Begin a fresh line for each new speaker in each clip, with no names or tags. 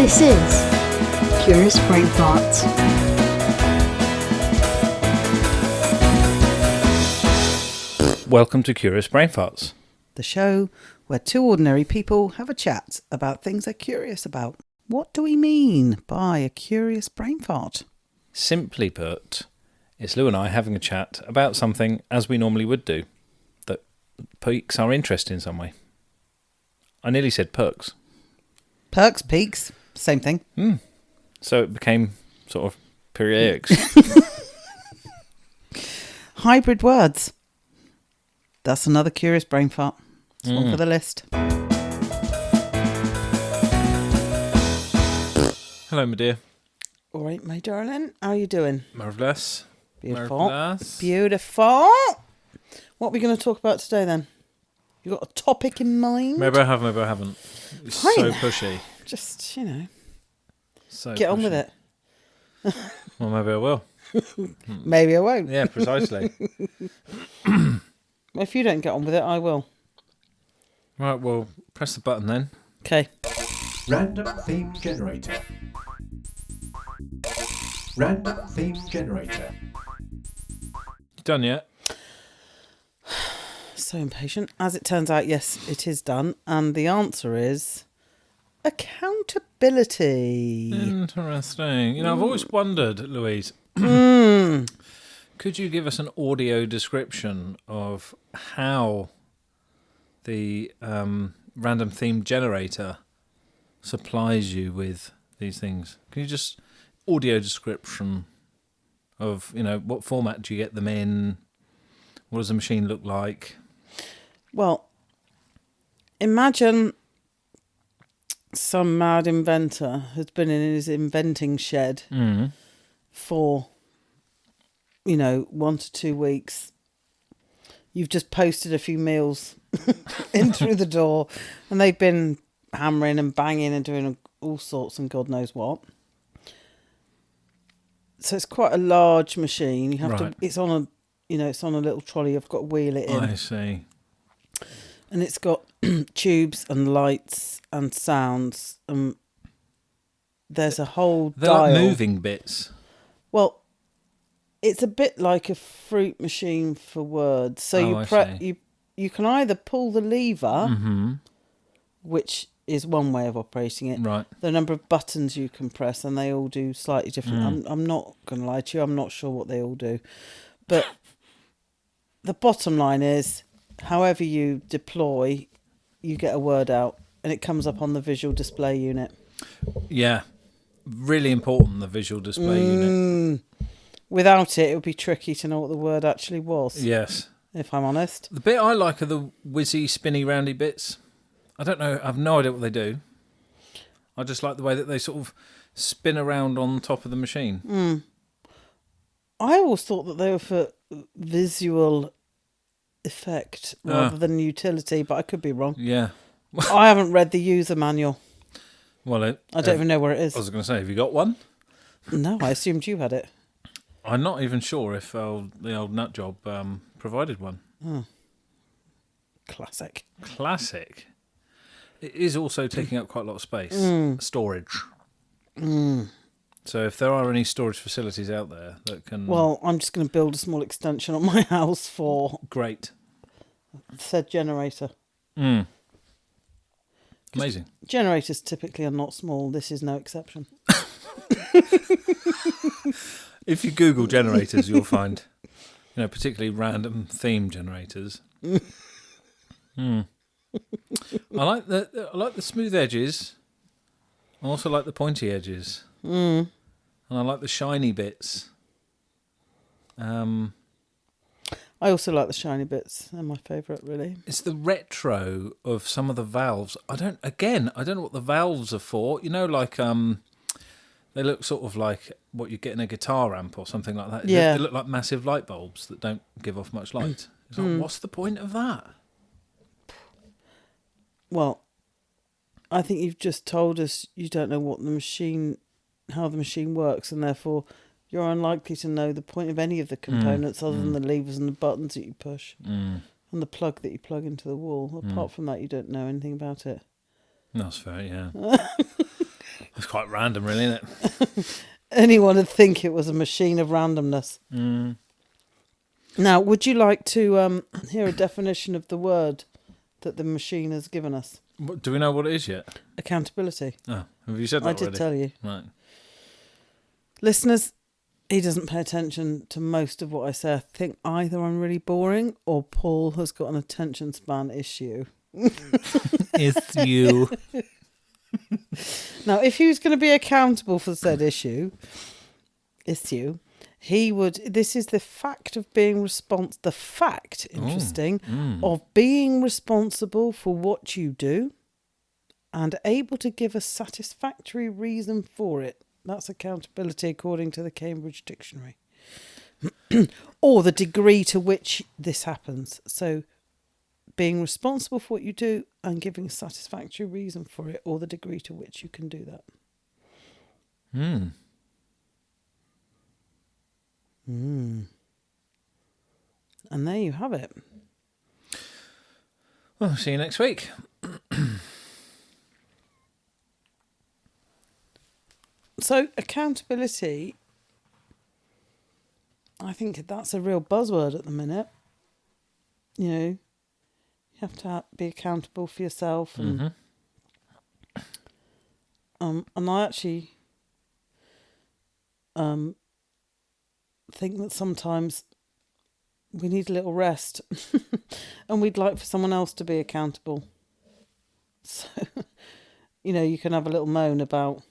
This is Curious Brain Thoughts.
Welcome to Curious Brain Farts.
The show where two ordinary people have a chat about things they're curious about. What do we mean by a curious brain fart?
Simply put, it's Lou and I having a chat about something as we normally would do, that piques our interest in some way. I nearly said perks.
Perks, peaks, same thing.
So it became sort of periodics.
Hybrid words. That's another curious brain fart. It's one for the list.
Hello, my dear.
All right, my darling. How are you doing?
Marvellous.
Beautiful.
Marvellous.
Beautiful. What are we going to talk about today then? You got a topic in mind?
Maybe I have, maybe I haven't. It's
Fine.
so pushy.
Just, you know,
So
get on
pushy.
with it.
Well, maybe I will.
Maybe I won't.
Yeah, precisely.
If you don't get on with it, I will.
Right, well, press the button then.
Okay.
Random theme generator. Random theme generator.
You done yet?
So impatient. As it turns out, yes, it is done. And the answer is accountability.
Interesting. You know, I've always wondered, Louise, could you give us an audio description of how the random theme generator supplies you with these things? Can you just audio description of, you know, what format do you get them in? What does the machine look like?
Well, imagine some mad inventor has been in his inventing shed for, 1 to 2 weeks. You've just posted a few meals in through the door, and they've been hammering and banging and doing all sorts and God knows what. So it's quite a large machine. You have
Right.
to. It's on a, it's on a little trolley. You've got to wheel it in,
I see.
and it's got tubes and lights and sounds. There's a whole
They're
dial.
like moving bits.
Well, it's a bit like a fruit machine for words. So
I
you can either pull the lever, which is one way of operating it.
Right.
The number of buttons you can press, and they all do slightly different. I'm not going to lie to you. I'm not sure what they all do, but the bottom line is, however you deploy, you get a word out, and it comes up on the visual display unit.
Yeah. Really important, the visual display unit.
Without it, it would be tricky to know what the word actually was.
Yes.
If I'm honest.
The bit I like are the whizzy, spinny, roundy bits. I don't know. I've no idea what they do. I just like the way that they sort of spin around on top of the machine.
I always thought that they were for visual effect rather than utility, but I could be wrong.
Yeah.
I haven't read the user manual.
Well,
I don't even know where it is.
I was going to say, have you got one?
No, I assumed you had it.
I'm not even sure if the old nut job provided one.
Classic.
Classic. It is also taking up quite a lot of space. Storage. So if there are any storage facilities out there that can...
Well, I'm just going to build a small extension on my house for
Great.
said generator.
Amazing.
Generators typically are not small. This is no exception.
If you Google generators, you'll find, particularly random theme generators. I like the smooth edges. I also like the pointy edges. And I like the shiny bits.
I also like the shiny bits. They're my favourite, really.
It's the retro of some of the valves. I don't know what the valves are for. They look sort of like what you get in a guitar amp or something like that.
Yeah.
They look like massive light bulbs that don't give off much light. It's like, what's the point of that?
Well, I think you've just told us you don't know how the machine works, and therefore you're unlikely to know the point of any of the components other than the levers and the buttons that you push and the plug that you plug into the wall. Apart from that, you don't know anything about it.
That's fair, yeah. It's quite random, really, isn't it?
Anyone would think it was a machine of randomness. Now, would you like to hear a definition of the word that the machine has given us?
Do we know what it is yet?
Accountability.
Oh, have you said that
I
already?
did tell you.
Right.
Listeners, he doesn't pay attention to most of what I say. I think either I'm really boring or Paul has got an attention span issue.
It's you.
Now, if he was going to be accountable for said issue, he would. This is the fact of being interesting, of being responsible for what you do and able to give a satisfactory reason for it. That's accountability according to the Cambridge Dictionary. Or the degree to which this happens. So, being responsible for what you do and giving a satisfactory reason for it, or the degree to which you can do that. And there you have it.
Well, see you next week.
So, accountability, I think that's a real buzzword at the minute. You know, you have to be accountable for yourself. And, and I actually think that sometimes we need a little rest and we'd like for someone else to be accountable. So, you know, you can have a little moan about,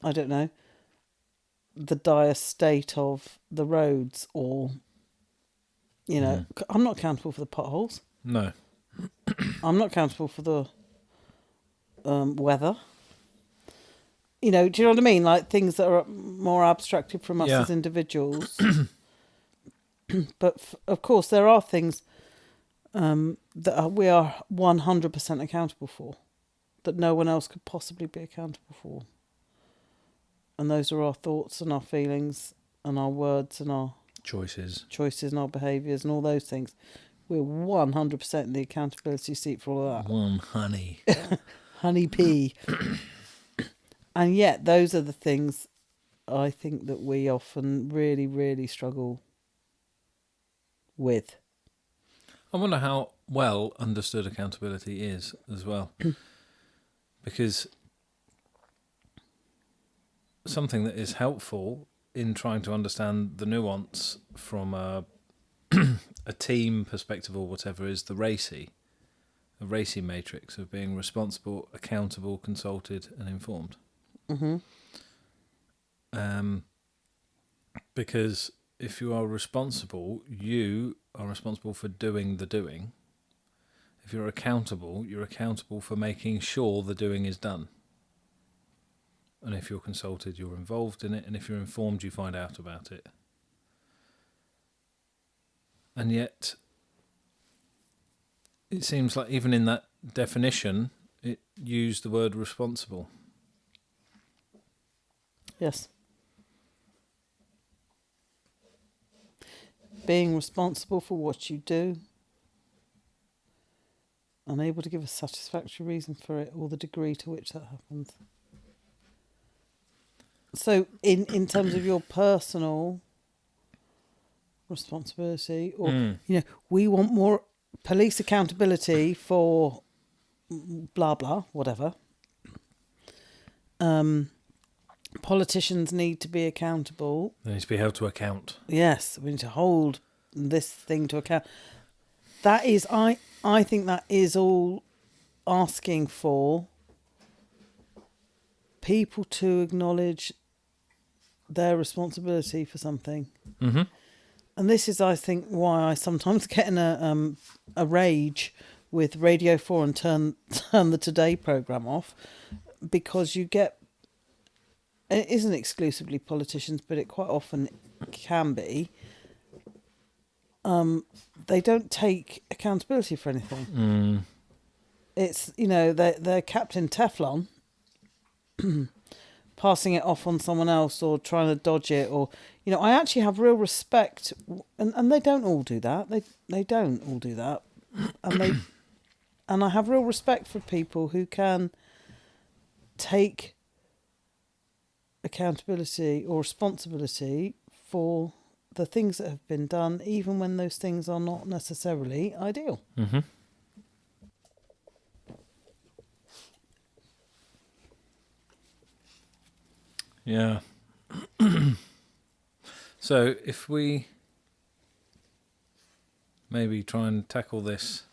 I don't know, the dire state of the roads, or, you know, I'm not accountable for the potholes.
No.
I'm not accountable for the weather. You know, do you know what I mean? Like things that are more abstracted from us as individuals. But of course, there are things that we are 100% accountable for, that no one else could possibly be accountable for. And those are our thoughts and our feelings and our words and our
choices
and our behaviours and all those things. We're 100% in the accountability seat for all of that.
One honey.
Honey pea. And yet, those are the things I think that we often really, really struggle with.
I wonder how well understood accountability is as well. Because something that is helpful in trying to understand the nuance from a team perspective or whatever is the RACI matrix of being responsible, accountable, consulted and informed. Because if you are responsible, you are responsible for doing the doing. If you're accountable for making sure the doing is done. And if you're consulted, you're involved in it. And if you're informed, you find out about it. And yet, it seems like even in that definition, it used the word responsible.
Yes. Being responsible for what you do, unable to give a satisfactory reason for it, or the degree to which that happens. So, in terms of your personal responsibility, or you know, we want more police accountability for blah blah whatever. Politicians need to be accountable.
They need to be held to account.
Yes, we need to hold this thing to account. That is, I think that is all asking for people to acknowledge their responsibility for something.
Mm-hmm.
And this is, I think, why I sometimes get in a rage with Radio 4 and turn the Today programme off, because you get, it isn't exclusively politicians, but it quite often can be, they don't take accountability for anything. It's, you know, they're Captain Teflon, passing it off on someone else or trying to dodge it, or, you know, I actually have real respect, and they don't all do that. They don't all do that, and I have real respect for people who can take accountability or responsibility for the things that have been done, even when those things are not necessarily ideal.
Mm-hmm. Yeah. So if we maybe try and tackle this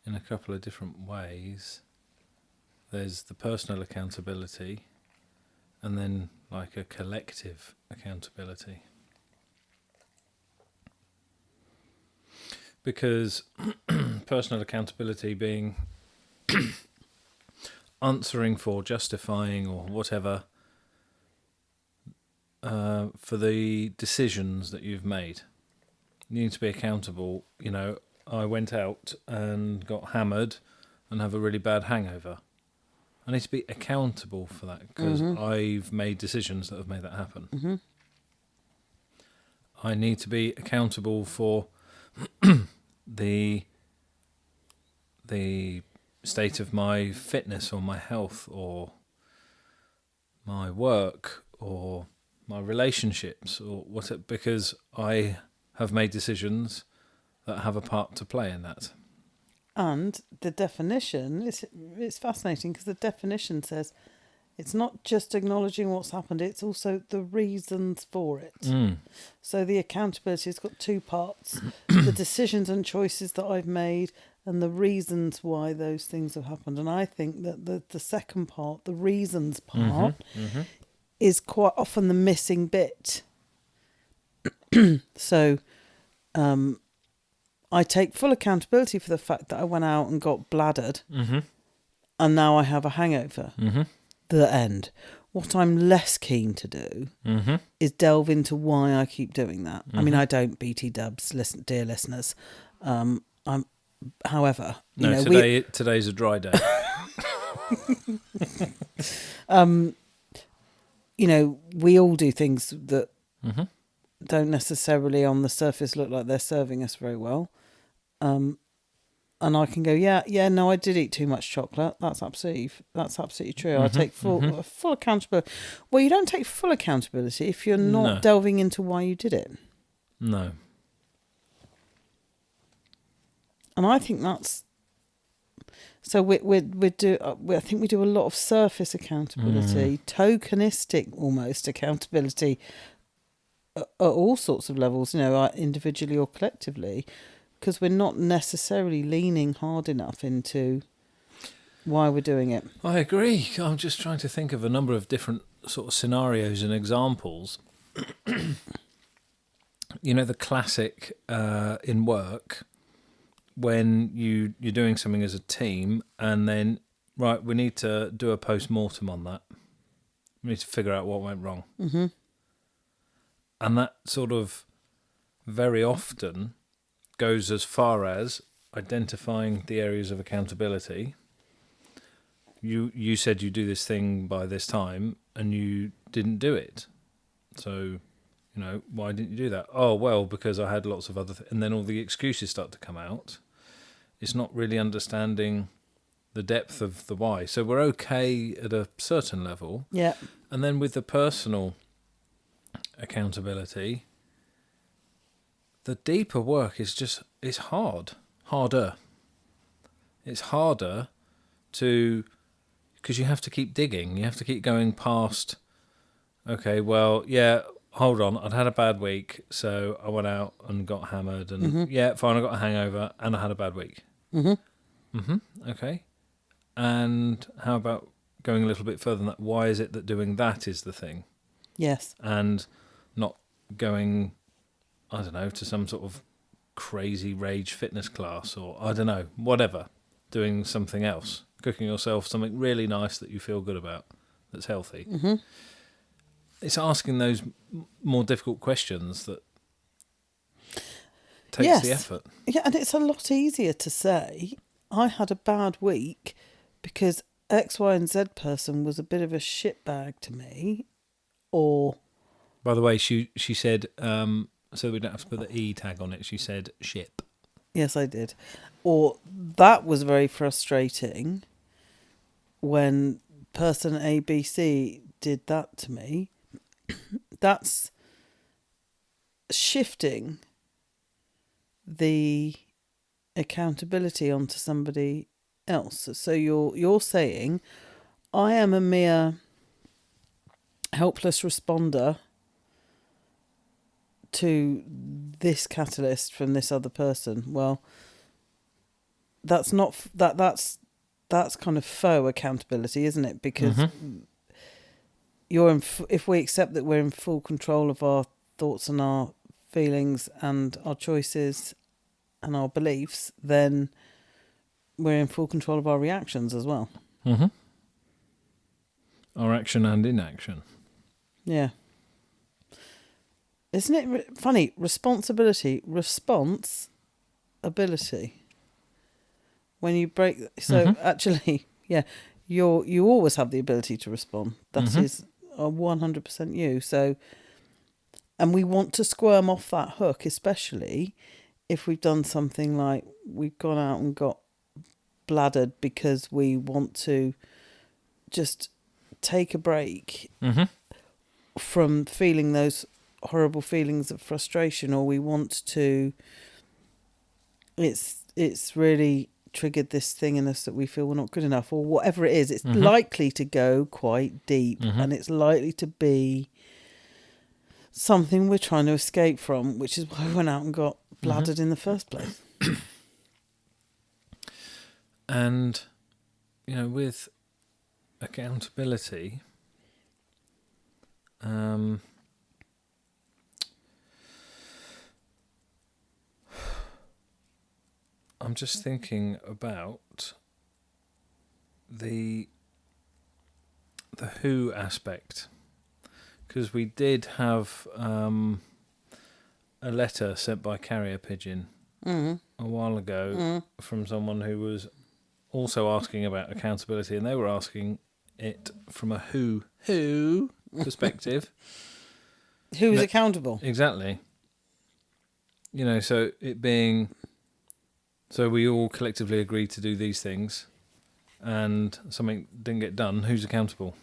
in a couple of different ways, there's the personal accountability and then like a collective accountability. Because personal accountability being answering for, justifying or whatever for the decisions that you've made. You need to be accountable. You know, I went out and got hammered and have a really bad hangover. I need to be accountable for that because I've made decisions that have made that happen.
Mm-hmm.
I need to be accountable for the state of my fitness or my health or my work or my relationships or whatever, because I have made decisions that have a part to play in that.
And the definition, it's fascinating because the definition says it's not just acknowledging what's happened, it's also the reasons for it. So the accountability has got two parts, the decisions and choices that I've made and the reasons why those things have happened. And I think that the second part, the reasons part, is quite often the missing bit. So I take full accountability for the fact that I went out and got bladdered and now I have a hangover. The end. What I'm less keen to do is delve into why I keep doing that. I mean, I don't BT dubs, dear listeners. However,
today's a dry day.
We all do things that don't necessarily on the surface look like they're serving us very well. And I can go, no, I did eat too much chocolate. That's absolutely true. I take full accountability. Well, you don't take full accountability if you're not delving into why you did it.
No.
And I think that's so. I think we do a lot of surface accountability, tokenistic almost accountability at all sorts of levels. Individually or collectively. Because we're not necessarily leaning hard enough into why we're doing it.
I agree. I'm just trying to think of a number of different sort of scenarios and examples. The classic in work, when you're doing something as a team and then, right, we need to do a post-mortem on that. We need to figure out what went wrong. And that sort of very often goes as far as identifying the areas of accountability. You said you do this thing by this time and you didn't do it. So, why didn't you do that? Oh, well, because I had lots of other and then all the excuses start to come out. It's not really understanding the depth of the why. So we're okay at a certain level.
Yeah.
And then with the personal accountability, the deeper work is harder. It's harder because you have to keep digging. You have to keep going past, okay, well, yeah, hold on, I'd had a bad week, so I went out and got hammered, and fine, I got a hangover, and I had a bad week. Okay. And how about going a little bit further than that? Why is it that doing that is the thing?
Yes.
And not going, I don't know, to some sort of crazy rage fitness class or, I don't know, whatever, doing something else, cooking yourself something really nice that you feel good about, that's healthy. It's asking those more difficult questions that takes the effort.
Yeah, and it's a lot easier to say, I had a bad week because X, Y, and Z person was a bit of a shitbag to me, or...
By the way, she said... so we don't have to put the E tag on it. She said ship.
Yes, I did. Or that was very frustrating when person ABC did that to me, that's shifting the accountability onto somebody else. So you're saying, I am a mere helpless responder to this catalyst from this other person. Well, that's not that's kind of faux accountability, isn't it? Because if we accept that we're in full control of our thoughts and our feelings and our choices and our beliefs, then we're in full control of our reactions as well.
Mm-hmm. Our action and inaction.
Yeah. Isn't it funny? Responsibility. When you break... So, actually, yeah, you always have the ability to respond. That is 100% you. So, and we want to squirm off that hook, especially if we've done something like we've gone out and got bladdered because we want to just take a break from feeling those horrible feelings of frustration, or we want to... It's really triggered this thing in us that we feel we're not good enough, or whatever it is. It's likely to go quite deep, and it's likely to be something we're trying to escape from, which is why we went out and got bladdered in the first place.
And, with accountability, I'm just thinking about the who aspect, because we did have a letter sent by carrier pigeon a while ago from someone who was also asking about accountability, and they were asking it from a who perspective.
Who's accountable?
Exactly. So it being... So we all collectively agreed to do these things, and something didn't get done. Who's accountable?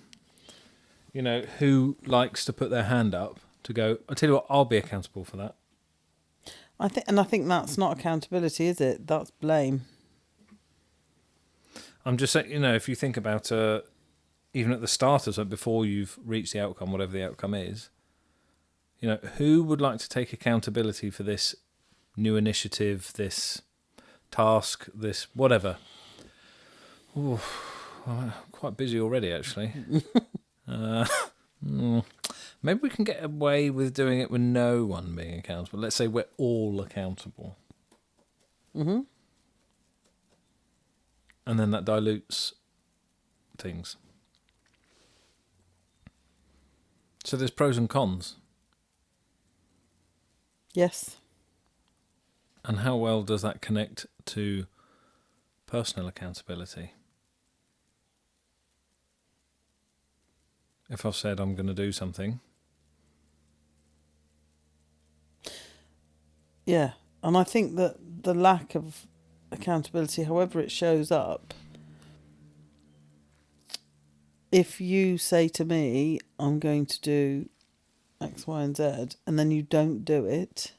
Who likes to put their hand up to go, I tell you what, I'll be accountable for that.
I think that's not accountability, is it? That's blame.
I'm just saying, if you think about even at the start of something, before you've reached the outcome, whatever the outcome is, who would like to take accountability for this new initiative, this task, this whatever? Ooh, I'm quite busy already, actually. Maybe we can get away with doing it with no one being accountable. Let's say we're all accountable. And then that dilutes things. So there's pros and cons.
Yes.
And how well does that connect to personal accountability? If I've said I'm going to do something.
Yeah. And I think that the lack of accountability, however it shows up, if you say to me, I'm going to do X, Y, and Z, and then you don't do it,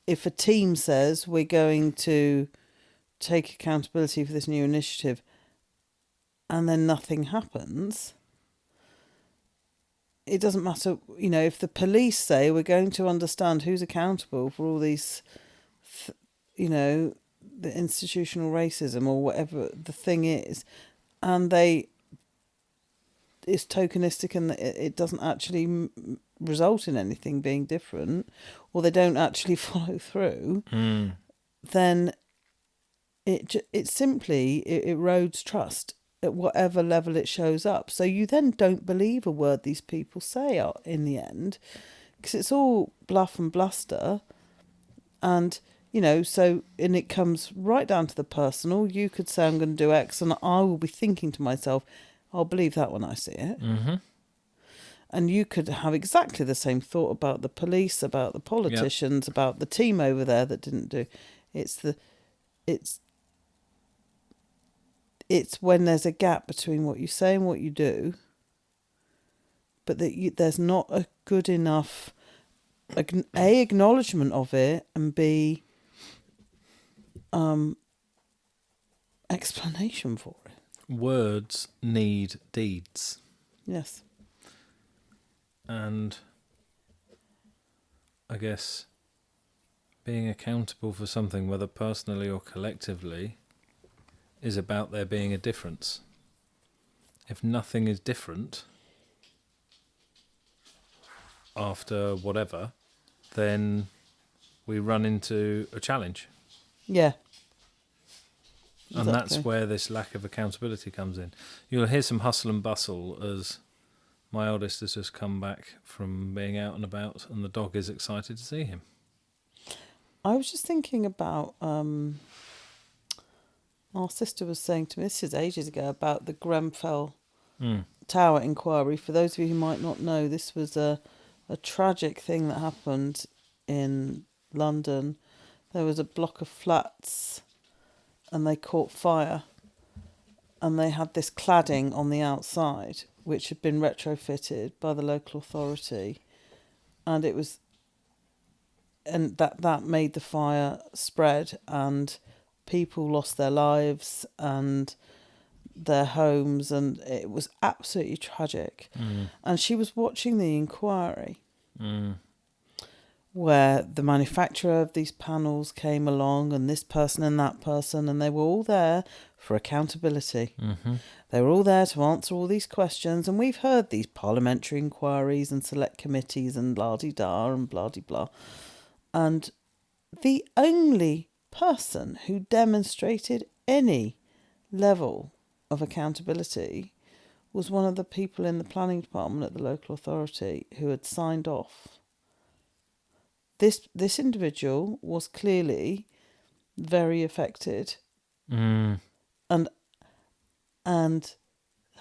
if a team says we're going to take accountability for this new initiative and then nothing happens, it doesn't matter, if the police say we're going to understand who's accountable for all these, the institutional racism or whatever the thing is, and it's tokenistic and it doesn't actually result in anything being different, or they don't actually follow through, then it simply erodes trust at whatever level it shows up. So you then don't believe a word these people say in the end, because it's all bluff and bluster. And, and it comes right down to the personal. You could say, I'm going to do X, and I will be thinking to myself, I'll believe that when I see it. And you could have exactly the same thought about the police, about the politicians, about the team over there that didn't do. It's it's when there's a gap between what you say and what you do, but that there's not a good enough A, acknowledgement of it, and B, explanation for it.
Words need deeds.
Yes.
And I guess being accountable for something, whether personally or collectively, is about there being a difference. If nothing is different after whatever, then we run into a challenge.
Yeah.
And that's where this lack of accountability comes in. You'll hear some hustle and bustle as my eldest has just come back from being out and about, and the dog is excited to see him.
I was just thinking about, our sister was saying to me, this is ages ago, about the Grenfell Tower inquiry. For those of you who might not know, this was a tragic thing that happened in London. There was a block of flats and they caught fire, and they had this cladding on the outside which had been retrofitted by the local authority, and it was, and that made the fire spread, and people lost their lives and their homes, and it was absolutely tragic. And she was watching the inquiry where the manufacturer of these panels came along, and this person and that person, and they were all there for accountability. They were all there to answer all these questions, and we've heard these parliamentary inquiries and select committees and la-di-da and blah-di-blah. And the only person who demonstrated any level of accountability was one of the people in the planning department at the local authority who had signed off. This individual was clearly very affected, and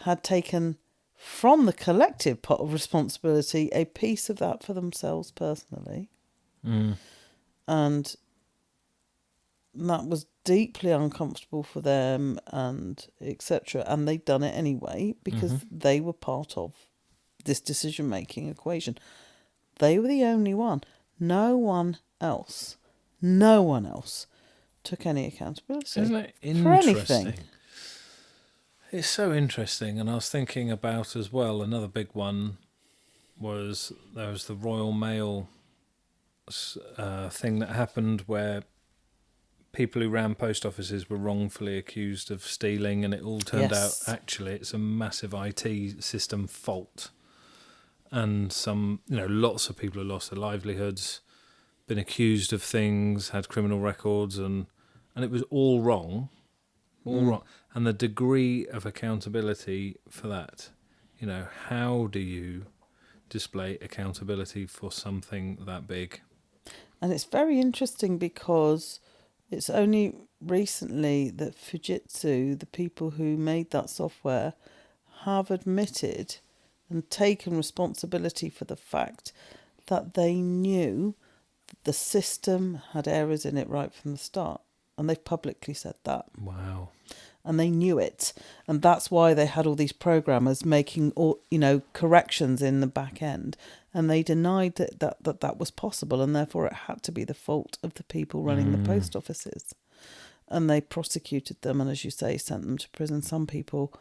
had taken from the collective pot of responsibility a piece of that for themselves personally. And that was deeply uncomfortable for them, and etc. And they'd done it anyway because they were part of this decision-making equation. They were the only one. No one else took any accountability.
Isn't it
for anything.
interesting? It's so interesting. And I was thinking about as well, another big one was there was the Royal Mail thing that happened where people who ran post offices were wrongfully accused of stealing, and it all turned out actually it's a massive IT system fault. And lots of people have lost their livelihoods, been accused of things, had criminal records, and it was all wrong. Wrong. And the degree of accountability for that, how do you display accountability for something that big?
And it's very interesting because it's only recently that Fujitsu, the people who made that software, have admitted and taken responsibility for the fact that they knew the system had errors in it right from the start. And they've publicly said that. Wow. And they knew it. And that's why they had all these programmers making corrections in the back end. And they denied that was possible, and therefore it had to be the fault of the people running the post offices. And they prosecuted them, and as you say, sent them to prison. Some people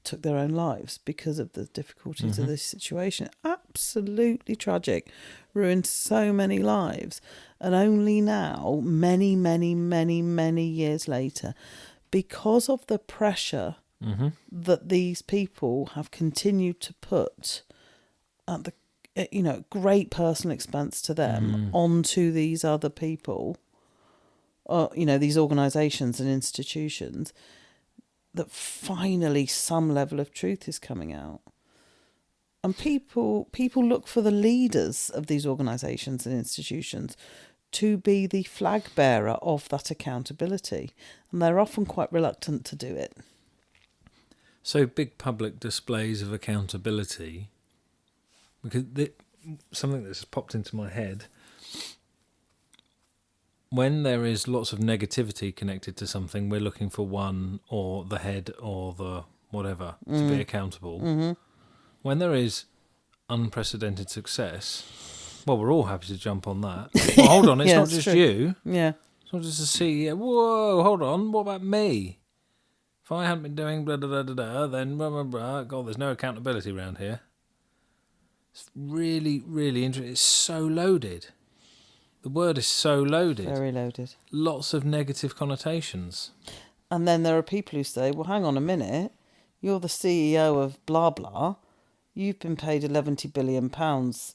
took their own lives because of the difficulties of this situation. Absolutely tragic. Ruined so many lives. And only now, many, many, many, many years later, because of the pressure that these people have continued to put at the great personal expense to them onto these other people, these organisations and institutions, that finally some level of truth is coming out. And people look for the leaders of these organisations and institutions to be the flag bearer of that accountability. And they're often quite reluctant to do it.
So big public displays of accountability, because something that's popped into my head, when there is lots of negativity connected to something, we're looking for one or the head or the whatever to be accountable. Mm-hmm. When there is unprecedented success, well, we're all happy to jump on that. Well, hold on, it's
Yeah,
not
it's
just
true.
you.
Yeah.
It's not just the CEO. Whoa, hold on, what about me? If I hadn't been doing blah, blah, blah, blah, blah, then blah, blah, blah. God, there's no accountability around here. It's really, really interesting. It's so loaded. The word is so loaded.
Very loaded.
Lots of negative connotations.
And then there are people who say, well, hang on a minute, you're the CEO of blah, blah. You've been paid £11 billion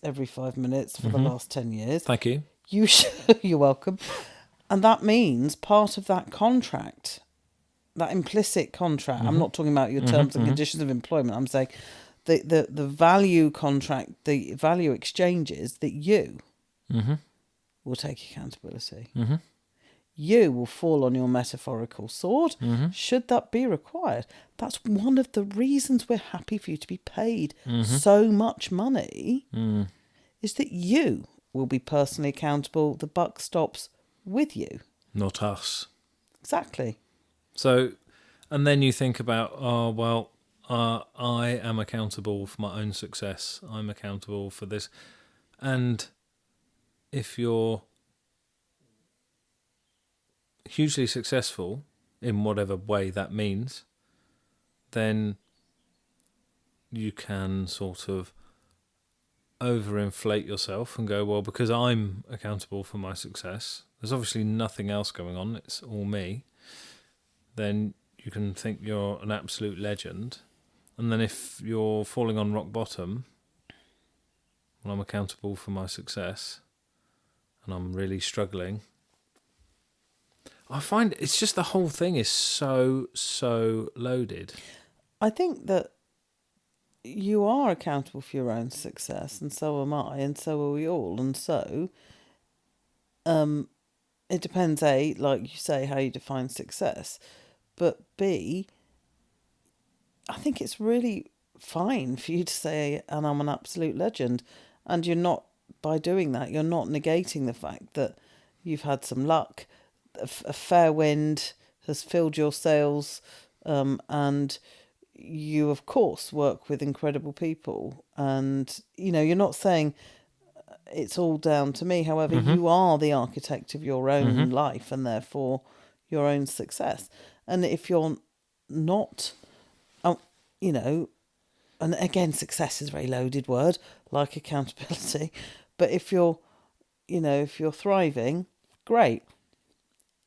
every 5 minutes for the last 10 years.
Thank you.
You're welcome. And that means part of that contract, that implicit contract, I'm not talking about your terms and conditions of employment, I'm saying the value contract, the value exchanges that you will take accountability. You will fall on your metaphorical sword, should that be required. That's one of the reasons we're happy for you to be paid so much money, is that you will be personally accountable. The buck stops with you.
Not us.
Exactly.
So, and then you think about, I am accountable for my own success. I'm accountable for this. And if you're hugely successful in whatever way that means, then you can sort of overinflate yourself and go, well, because I'm accountable for my success, there's obviously nothing else going on, it's all me. Then you can think you're an absolute legend. And then if you're falling on rock bottom, well, I'm accountable for my success and I'm really struggling. I find it's just the whole thing is so loaded.
I think that you are accountable for your own success, and so am I, and so are we all. And so it depends, A, like you say, how you define success. But B, I think it's really fine for you to say, and I'm an absolute legend. And you're not, by doing that, you're not negating the fact that you've had some luck. A fair wind has filled your sails, and you, of course, work with incredible people. And, you're not saying it's all down to me. However, you are the architect of your own life and therefore your own success. And if you're not, and again, success is a very loaded word, like accountability. But if you're thriving, great.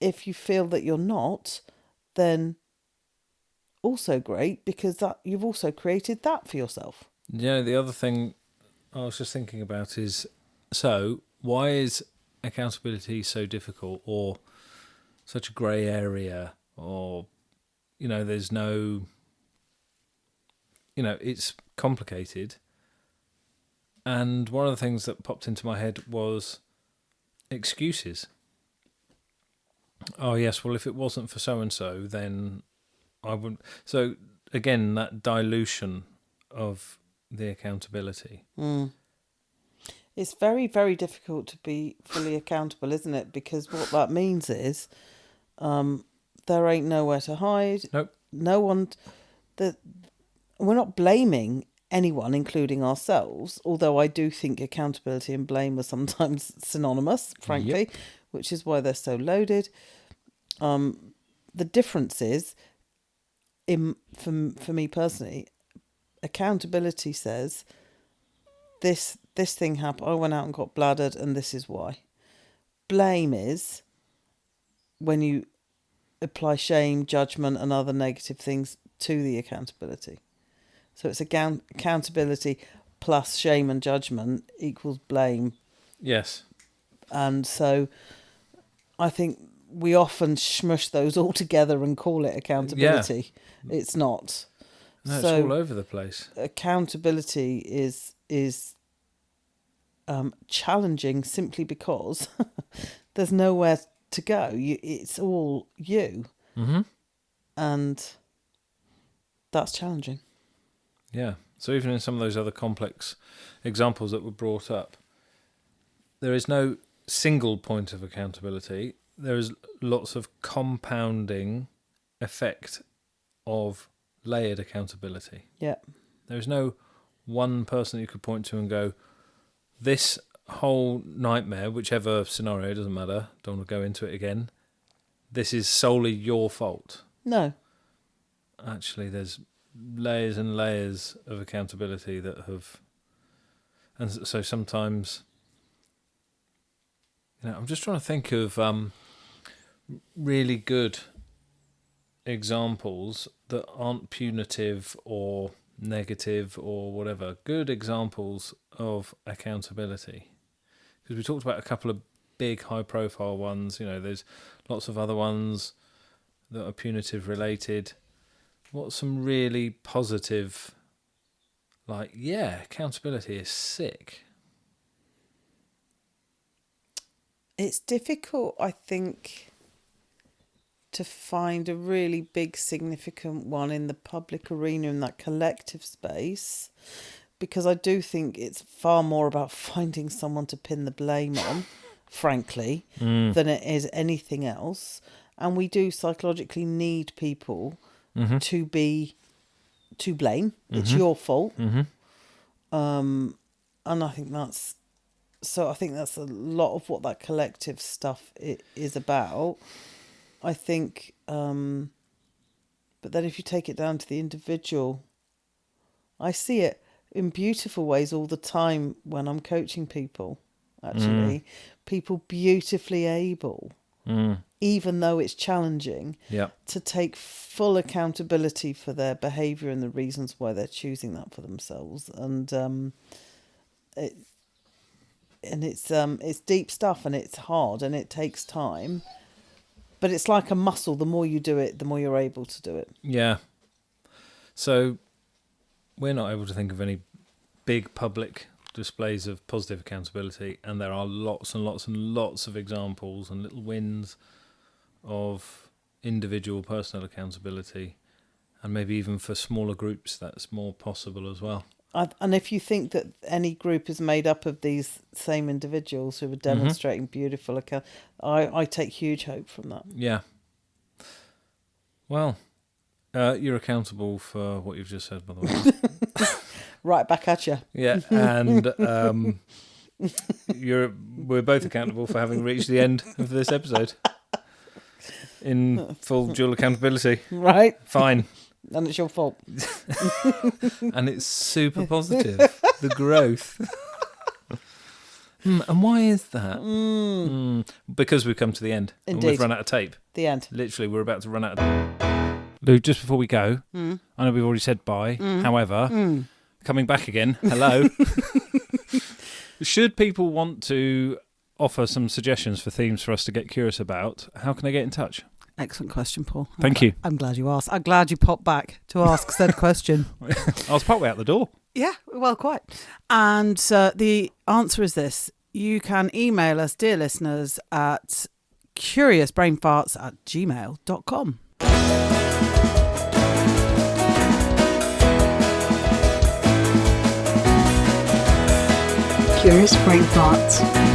If you feel that you're not, then also great, because that you've also created that for yourself.
Yeah, the other thing I was just thinking about is, so why is accountability so difficult or such a grey area, or, there's no, it's complicated. And one of the things that popped into my head was excuses. Oh, yes, well, if it wasn't for so-and-so, then I wouldn't. So, again, that dilution of the accountability.
It's very, very difficult to be fully accountable, isn't it? Because what that means is there ain't nowhere to hide.
Nope.
No one... We're not blaming anyone, including ourselves, although I do think accountability and blame are sometimes synonymous, frankly, which is why they're so loaded. The difference is, for me personally, accountability says, this thing happened, I went out and got bladdered and this is why. Blame is when you apply shame, judgment and other negative things to the accountability. So it's accountability plus shame and judgment equals blame.
Yes.
And so I think we often smush those all together and call it accountability. Yeah. It's not.
No, it's all over the place.
Accountability is challenging simply because there's nowhere to go. It's all you. And that's challenging.
Yeah. So even in some of those other complex examples that were brought up, there is no single point of accountability. there is lots of compounding effect of layered accountability.
Yeah.
There is no one person you could point to and go, this whole nightmare, whichever scenario, it doesn't matter, don't want to go into it again, this is solely your fault.
No.
Actually, there's layers and layers of accountability that have... And so sometimes... I'm just trying to think of really good examples that aren't punitive or negative or whatever. Good examples of accountability. Because we talked about a couple of big high-profile ones. There's lots of other ones that are punitive related. What's some really positive, accountability is sick?
It's difficult, I think, to find a really big, significant one in the public arena, in that collective space, because I do think it's far more about finding someone to pin the blame on, frankly, than it is anything else. And we do psychologically need people to blame. It's your fault. And I think that's... So I think that's a lot of what that collective stuff is about. I think, but then if you take it down to the individual, I see it in beautiful ways all the time when I'm coaching people, actually. People beautifully able, even though it's challenging, to take full accountability for their behaviour and the reasons why they're choosing that for themselves. And it's deep stuff, and it's hard, and it takes time, but it's like a muscle. The more you do it, the more you're able to do it.
Yeah. So we're not able to think of any big public displays of positive accountability, and there are lots and lots and lots of examples and little wins of individual personal accountability, and maybe even for smaller groups that's more possible as well.
And if you think that any group is made up of these same individuals who are demonstrating beautiful account, I take huge hope from that.
Yeah. Well, you're accountable for what you've just said, by the way.
Right back at you.
Yeah, and we're both accountable for having reached the end of this episode in full dual accountability.
Right.
Fine.
And it's your fault.
And it's super positive, the growth. And why is that? Because we've come to the end.
Indeed.
And we've run out of tape.
The end.
Literally, we're about to run out of... Lou, just before we go, I know we've already said bye. However, coming back again, hello. Should people want to offer some suggestions for themes for us to get curious about, how can they get in touch?
Excellent question, Paul.
Thank you.
I'm glad you asked. I'm glad you popped back to ask said question.
I was partway out the door.
Yeah, well, quite. And the answer is this. You can email us, dear listeners, at curiousbrainfarts@gmail.com.
Curious Brain Thoughts.